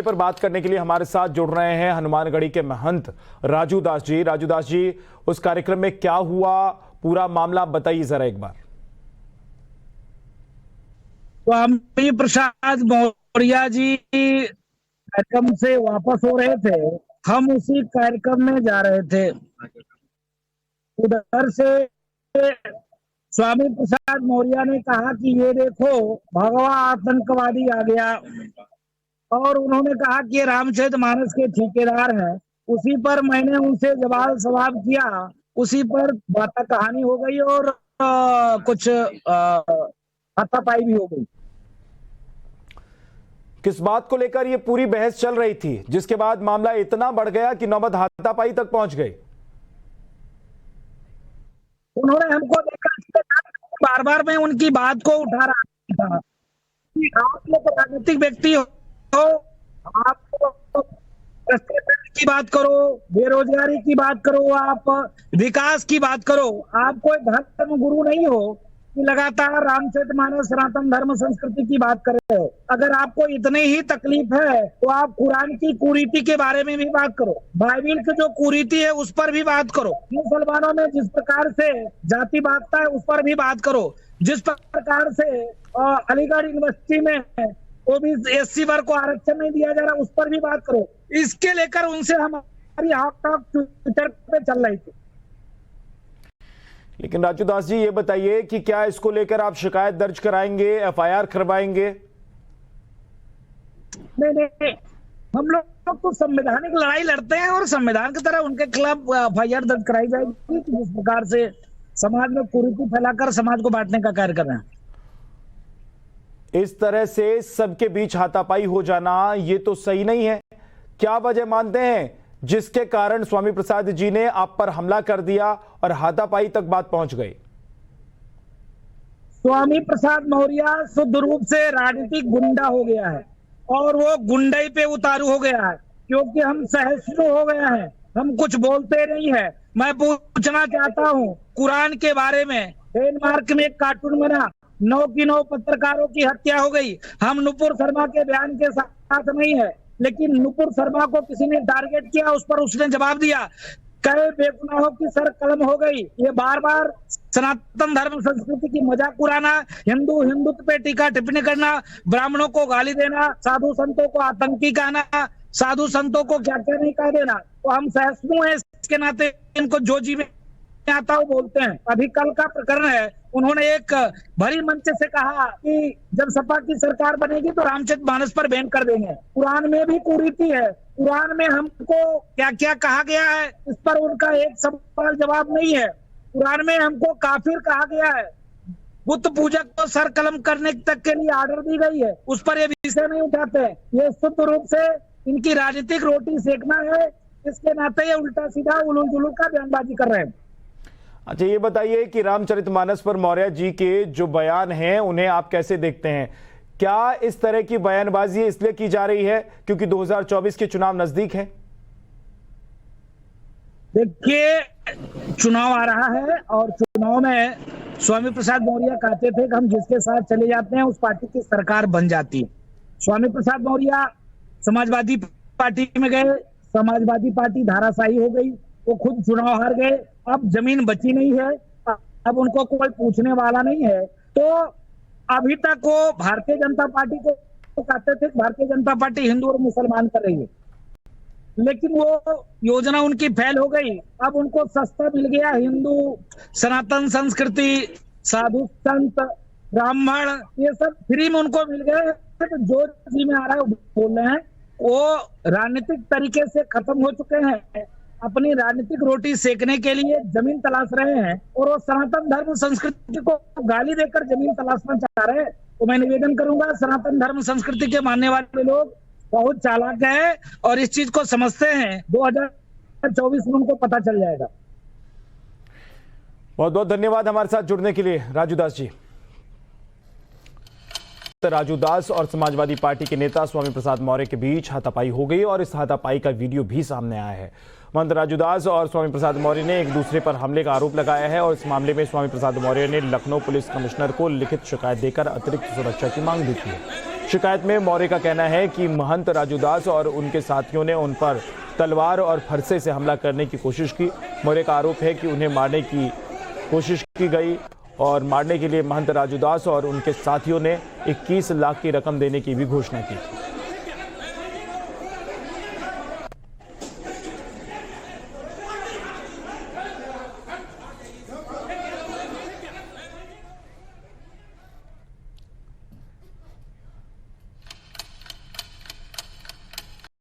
पर बात करने के लिए हमारे साथ जुड़ रहे हैं हनुमानगढ़ी के महंत राजू दास जी। राजू दास जी, उस कार्यक्रम में क्या हुआ, पूरा मामला बताइए जरा एक बार। स्वामी प्रसाद मौर्य जी कार्यक्रम से वापस हो रहे थे, हम उसी कार्यक्रम में जा रहे थे। उधर से स्वामी प्रसाद मौर्य ने कहा कि ये देखो भगवा आतंकवादी आ गया, और उन्होंने कहा कि ये रामचरितमानस के ठेकेदार हैं। उसी पर मैंने उनसे जवाब सवाल किया, उसी पर बात कहानी हो गई और कुछ हाथापाई भी हो गई। किस बात को लेकर ये पूरी बहस चल रही थी, जिसके बाद मामला इतना बढ़ गया कि नौबत हाथापाई तक पहुंच गई? उन्होंने हमको देखा, बार बार मैं उनकी बात को उठा रहा था कि आप लोग राजनीतिक व्यक्ति हो, आप भ्रष्टाचार की बात करो, बेरोजगारी की बात करो, आप विकास की बात करो। आप कोई धर्म गुरु नहीं हो कि लगातार रामचरितमानस सनातन धर्म संस्कृति की बात कर रहे हो। अगर आपको इतनी ही तकलीफ है तो आप कुरान की कुरीति के बारे में भी बात करो, बाइबिल की जो कुरीति है उस पर भी बात करो, मुसलमानों में जिस प्रकार से जाति बांटता है उस पर भी बात करो, जिस प्रकार से अलीगढ़ यूनिवर्सिटी में ओबीसी एससी वर्ग को आरक्षण नहीं दिया जा रहा उस पर भी बात करो। इसके लेकर उनसे हमारी हाथ टॉक ट्विटर पे चल रही थी। लेकिन राजू दास जी, ये बताइए कि क्या इसको लेकर आप शिकायत दर्ज कराएंगे, एफआईआर करवाएंगे? नहीं, हम लोग तो संवैधानिक लड़ाई लड़ते हैं और संविधान की तरह उनके खिलाफ एफआईआर दर्ज कराई जाएगी जिस प्रकार से समाज में कुरीति फैलाकर समाज को बांटने का कार्य कर रहे हैं। इस तरह से सबके बीच हाथापाई हो जाना ये तो सही नहीं है। क्या वजह मानते हैं जिसके कारण स्वामी प्रसाद जी ने आप पर हमला कर दिया और हाथापाई तक बात पहुंच गई? स्वामी प्रसाद मौर्य शुद्ध रूप से राजनीतिक गुंडा हो गया है और वो गुंडाई पे उतारू हो गया है, क्योंकि हम सहिष्णु हो गए हैं, हम कुछ बोलते नहीं है। मैं पूछना चाहता हूँ कुरान के बारे में। डेनमार्क में एक कार्टून बना, 9 की 9 पत्रकारों की हत्या हो गई। हम नुपुर शर्मा के बयान के साथ नहीं है, लेकिन नुपुर शर्मा को किसी ने टारगेट किया, उस पर उसने जवाब दिया। कई बेगुनाहों की सर कलम हो गई। ये बार बार सनातन धर्म संस्कृति की मजाक उड़ाना, हिंदुत्व पे टीका टिप्पणी करना, ब्राह्मणों को गाली देना, साधु संतों को आतंकी कहना, साधु संतों को क्या क्या नहीं कह देना। तो हम सहिष्णु हैं, इसके नाते इनको जो जी में आता हो बोलते हैं। अभी कल का प्रकरण है, उन्होंने एक भरी मंच से कहा कि जब सपा की सरकार बनेगी तो रामचरितमानस पर बैन कर देंगे। कुरान में भी कुरीति है, कुरान में हमको क्या क्या कहा गया है इस पर उनका एक सवाल जवाब नहीं है। कुरान में हमको काफिर कहा गया है, बुत पूजक को सर कलम करने तक के लिए आर्डर दी गई है, उस पर ये विषय नहीं उठाते। ये शुद्ध रूप से इनकी राजनीतिक रोटी सेकना है, इसके नाते ये उल्टा सीधा उलूल जुलूल का बयानबाजी कर रहे हैं। अच्छा, ये बताइए कि रामचरितमानस पर मौर्य जी के जो बयान हैं उन्हें आप कैसे देखते हैं? क्या इस तरह की बयानबाजी इसलिए की जा रही है क्योंकि 2024 के चुनाव नजदीक हैं? देखिए, चुनाव आ रहा है और चुनाव में स्वामी प्रसाद मौर्य कहते थे कि हम जिसके साथ चले जाते हैं उस पार्टी की सरकार बन जाती है। स्वामी प्रसाद मौर्य समाजवादी पार्टी में गए, समाजवादी पार्टी धाराशाही हो गई, वो खुद चुनाव हार गए। अब जमीन बची नहीं है, अब उनको कोई पूछने वाला नहीं है। तो अभी तक वो भारतीय जनता पार्टी को कहते थे भारतीय जनता पार्टी हिंदू और मुसलमान कर रही है, लेकिन वो योजना उनकी फेल हो गई। अब उनको सस्ता मिल गया, हिंदू सनातन संस्कृति, साधु संत, ब्राह्मण, ये सब फ्री में उनको मिल गए। तो जो जी में आ रहा है बोल रहे हैं, वो राजनीतिक तरीके से खत्म हो चुके हैं, अपनी राजनीतिक रोटी सेकने के लिए जमीन तलाश रहे हैं और वो सनातन धर्म संस्कृति को गाली देकर जमीन तलाशना चाह रहे हैं। तो मैं निवेदन करूंगा, सनातन धर्म संस्कृति के मानने वाले लोग बहुत चालाक हैं और इस चीज को समझते हैं। 2024 में उनको पता चल जाएगा। बहुत बहुत धन्यवाद हमारे साथ जुड़ने के लिए राजू दास जी। राजू दास और समाजवादी पार्टी के नेता स्वामी प्रसाद मौर्य के बीच हाथापाई हो गई और इस हाथापाई का वीडियो भी सामने आया है। महंत राजू दास और स्वामी प्रसाद मौर्य ने एक दूसरे पर हमले का आरोप लगाया है और इस मामले में स्वामी प्रसाद मौर्य ने लखनऊ पुलिस कमिश्नर को लिखित शिकायत देकर अतिरिक्त सुरक्षा की मांग भी की है। शिकायत में मौर्य का कहना है कि महंत राजूदास और उनके साथियों ने उन पर तलवार और फरसे से हमला करने की कोशिश की। मौर्य का आरोप है कि उन्हें मारने की कोशिश की गई और मारने के लिए महंत राजूदास और उनके साथियों ने 21 लाख की रकम देने की भी घोषणा की।